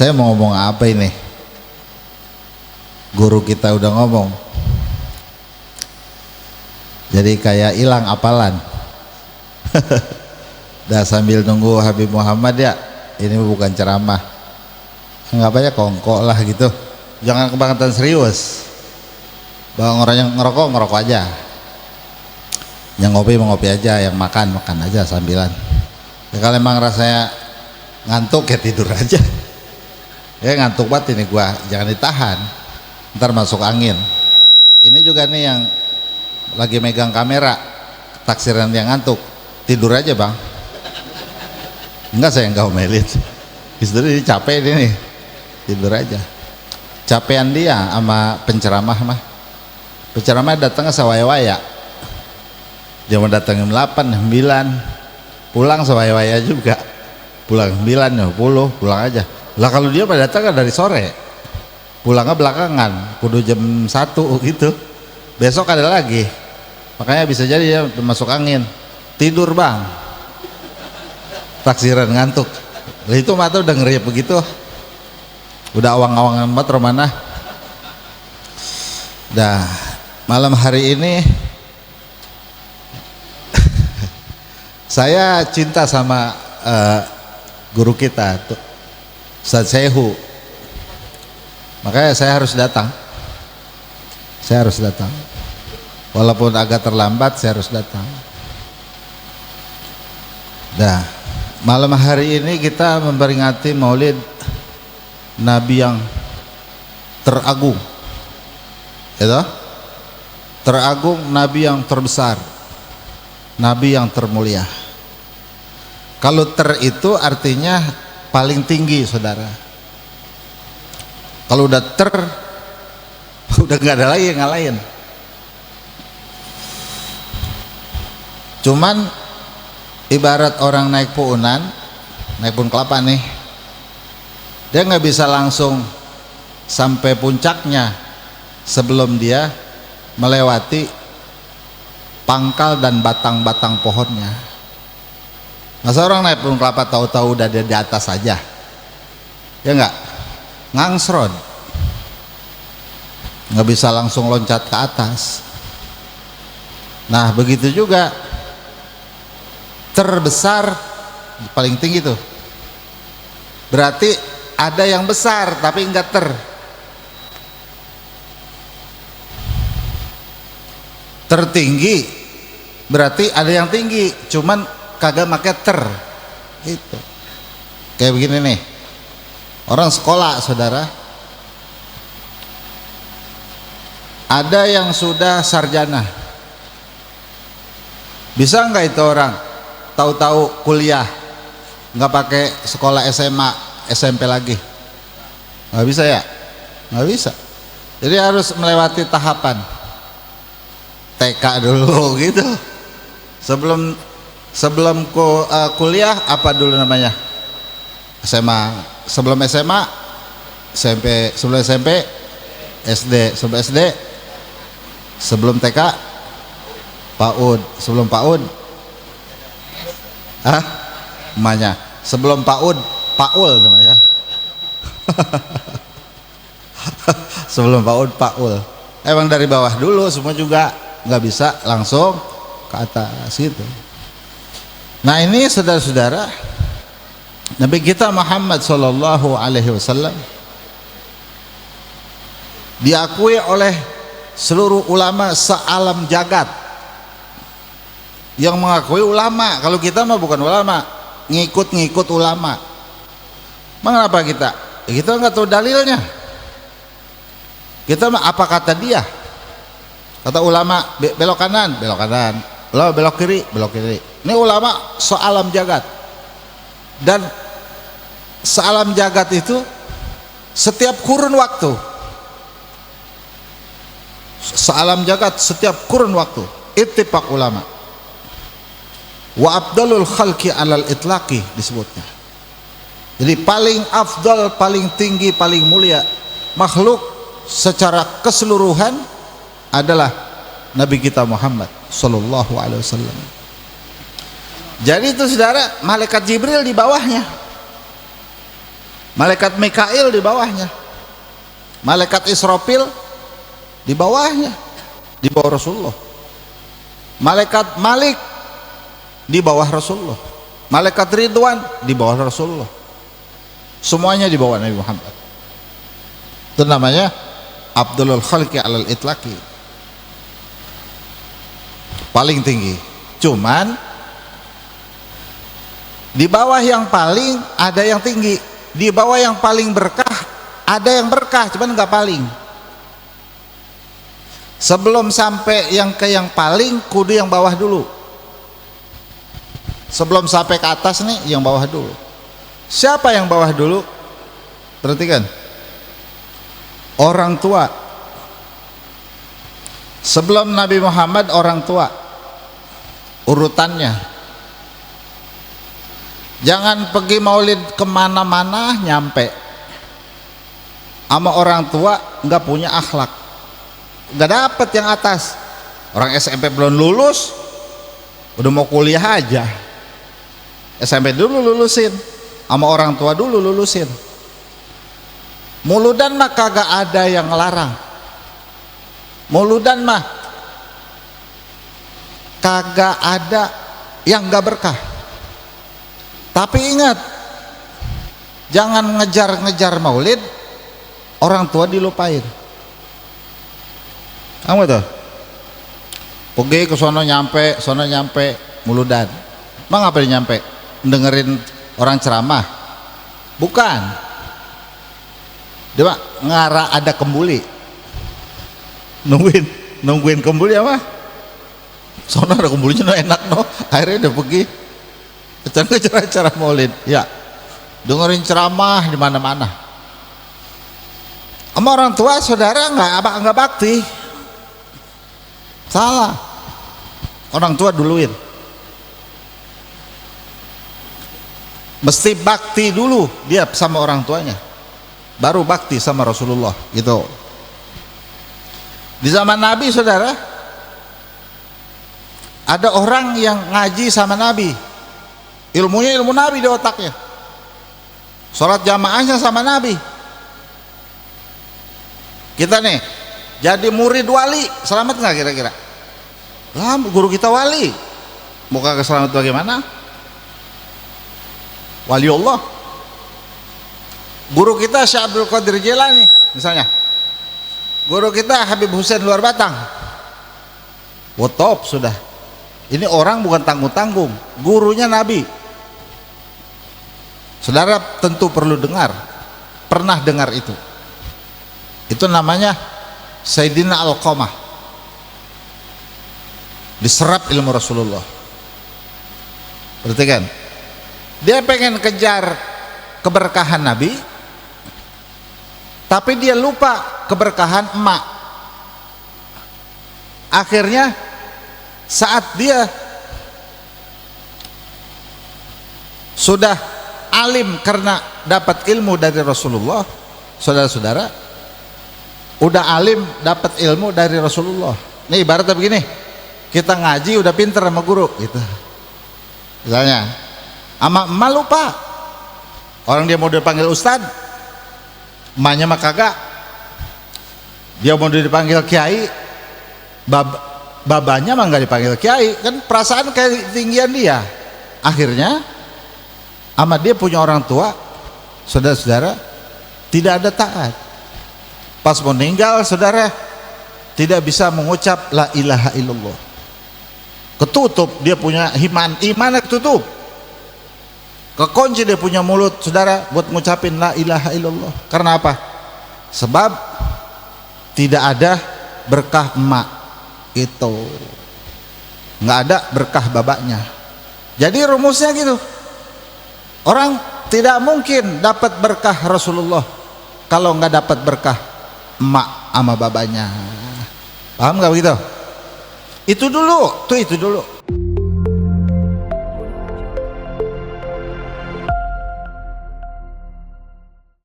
Saya mau ngomong apa ini? Guru kita udah ngomong. Jadi kayak hilang apalan. Dah sambil nunggu Habib Muhammad ya. Ini bukan ceramah. Anggap aja kongkok lah gitu. Jangan kebangetan serius. Bang orang yang ngerokok ngerokok aja. Yang ngopi mau ngopi aja, yang makan makan aja sambilan. Ya, kalau emang rasanya ngantuk ya tidur aja. Ya ngantuk banget ini gua, jangan ditahan. Ntar masuk angin. Ini juga nih yang lagi megang kamera, taksiran yang ngantuk, tidur aja bang. Enggak, saya enggak omelin. Istri ini capek ini nih, tidur aja. Capean dia sama penceramah mah. Penceramah datangnya sawaya-waya. Dia mau datang jam 8, 9, pulang sawaya-waya juga. Pulang 9, 10, pulang aja. Lah kalau dia pada datang kan dari sore, pulangnya belakangan, kudu jam 1 gitu. Besok ada lagi, makanya bisa jadi ya masuk angin. Tidur bang, taksiran ngantuk. Lah itu mata udah ngeri begitu, udah awang-awangan banget Romana. Dah malam hari ini saya cinta sama guru kita Ustaz Sehu, makanya saya harus datang. Saya harus datang, walaupun agak terlambat, saya harus datang. Dah malam hari ini kita memperingati Maulid Nabi yang teragung, itu teragung, Nabi yang terbesar, Nabi yang termulia. Kalau ter itu artinya paling tinggi, saudara. Kalau udah udah nggak ada lagi yang ngalahin. Cuman ibarat orang naik puunan, naik pohon kelapa nih, dia nggak bisa langsung sampai puncaknya sebelum dia melewati pangkal dan batang-batang pohonnya. Masa orang naik pohon kelapa tahu-tahu udah di atas saja, ya enggak, ngangsrod, nggak bisa langsung loncat ke atas. Nah begitu juga terbesar paling tinggi tuh, berarti ada yang besar tapi enggak tertinggi, berarti ada yang tinggi cuman kagak make itu. Kayak begini nih, orang sekolah, saudara, ada yang sudah sarjana, bisa nggak itu orang tahu-tahu kuliah nggak pakai sekolah SMA SMP lagi? Nggak bisa ya, nggak bisa. Jadi harus melewati tahapan TK dulu gitu. Sebelum kuliah apa dulu namanya? SMA. Sebelum SMA SMP. Sebelum SMP SD. Sebelum SD, sebelum TK PAUD. Sebelum PAUD namanya. Sebelum PAUD PAUL namanya. Sebelum PAUD PAUL. Emang dari bawah dulu semua juga, nggak bisa langsung ke atas gitu. Nah ini saudara-saudara, Nabi kita Muhammad Sallallahu Alaihi Wasallam diakui oleh seluruh ulama sealam jagat. Yang mengakui ulama, kalau kita mah bukan ulama, ngikut-ngikut ulama. Mengapa kita? Ya, kita nggak tahu dalilnya. Kita mah apa kata dia? Kata ulama belok kanan, lo belok kiri, belok kiri. Ini ulama sealam jagat, dan sealam jagat itu setiap kurun waktu, sealam jagat setiap kurun waktu ittifaq ulama. Wa afdalul khalqi alal itlaqi disebutnya. Jadi paling afdal, paling tinggi, paling mulia makhluk secara keseluruhan adalah Nabi kita Muhammad Sallallahu Alaihi Wasallam. Jadi itu saudara, malaikat Jibril di bawahnya. Malaikat Mikail di bawahnya, malaikat Israfil di bawahnya, di bawah Rasulullah. Malaikat Malik di bawah Rasulullah, malaikat Ridwan di bawah Rasulullah, semuanya di bawah Nabi Muhammad. Itu namanya Abdulul Khalqi alal itlaqi, paling tinggi. Cuman di bawah yang paling ada yang tinggi, di bawah yang paling berkah ada yang berkah, cuman nggak paling. Sebelum sampai yang ke yang paling, kudu yang bawah dulu. Sebelum sampai ke atas nih, yang bawah dulu. Siapa yang bawah dulu? Perhatikan, orang tua. Sebelum Nabi Muhammad, orang tua urutannya. Jangan pergi maulid kemana-mana nyampe sama orang tua nggak punya akhlak, nggak dapet yang atas. Orang SMP belum lulus udah mau kuliah aja. SMP dulu lulusin, sama orang tua dulu lulusin. Muludan mah kagak ada yang ngelarang, muludan mah kagak ada yang nggak berkah. Tapi ingat, jangan ngejar-ngejar maulid, orang tua dilupain. Kamu tuh pergi ke sono nyampe muludan. Emang ngapain nyampe? Dengerin orang ceramah? Bukan. Dia ngarah ada kembuli, nungguin kembuli apa? Sono ada kembulinya, no enak no. Akhirnya udah pergi ke acara maulid. Ya, dengerin ceramah di mana-mana. Sama orang tua saudara nggak bakti, salah. Orang tua duluin, mesti bakti dulu dia sama orang tuanya, baru bakti sama Rasulullah gitu. Di zaman Nabi saudara, ada orang yang ngaji sama Nabi, ilmunya ilmu Nabi di otaknya, sholat jamaahnya sama Nabi. Kita nih jadi murid wali, selamat nggak kira-kira? Lah, guru kita wali, mau kagak selamat bagaimana? Wali Allah. Guru kita Syekh Abdul Qadir Jilani misalnya, guru kita Habib Hussein Luar Batang. Wah, top sudah. Ini orang bukan tanggung-tanggung, gurunya Nabi. Saudara tentu perlu dengar, pernah dengar itu. Itu namanya Sayyidina Alqamah. Diserap ilmu Rasulullah. Perhatikan, dia pengen kejar keberkahan Nabi, tapi dia lupa keberkahan emak. Akhirnya saat dia sudah alim karena dapat ilmu dari Rasulullah, saudara-saudara, udah alim dapat ilmu dari Rasulullah. Nih ibaratnya begini, kita ngaji udah pinter sama guru gitu. Misalnya sama emak lupa, orang dia mau dipanggil ustad, emaknya mah kagak. Dia mau dipanggil kiai, babanya mah nggak dipanggil kiai, kan perasaan kayak tinggian dia. Akhirnya sama dia punya orang tua, saudara-saudara, tidak ada taat. Pas mau meninggal saudara, tidak bisa mengucap la ilaha illallah, ketutup dia punya iman ketutup, kekunci dia punya mulut saudara buat ngucapin la ilaha illallah. Karena apa? Sebab tidak ada berkah emak itu, nggak ada berkah babaknya. Jadi rumusnya gitu, orang tidak mungkin dapat berkah Rasulullah kalau nggak dapat berkah emak sama babanya. Paham nggak begitu? Itu dulu, itu dulu.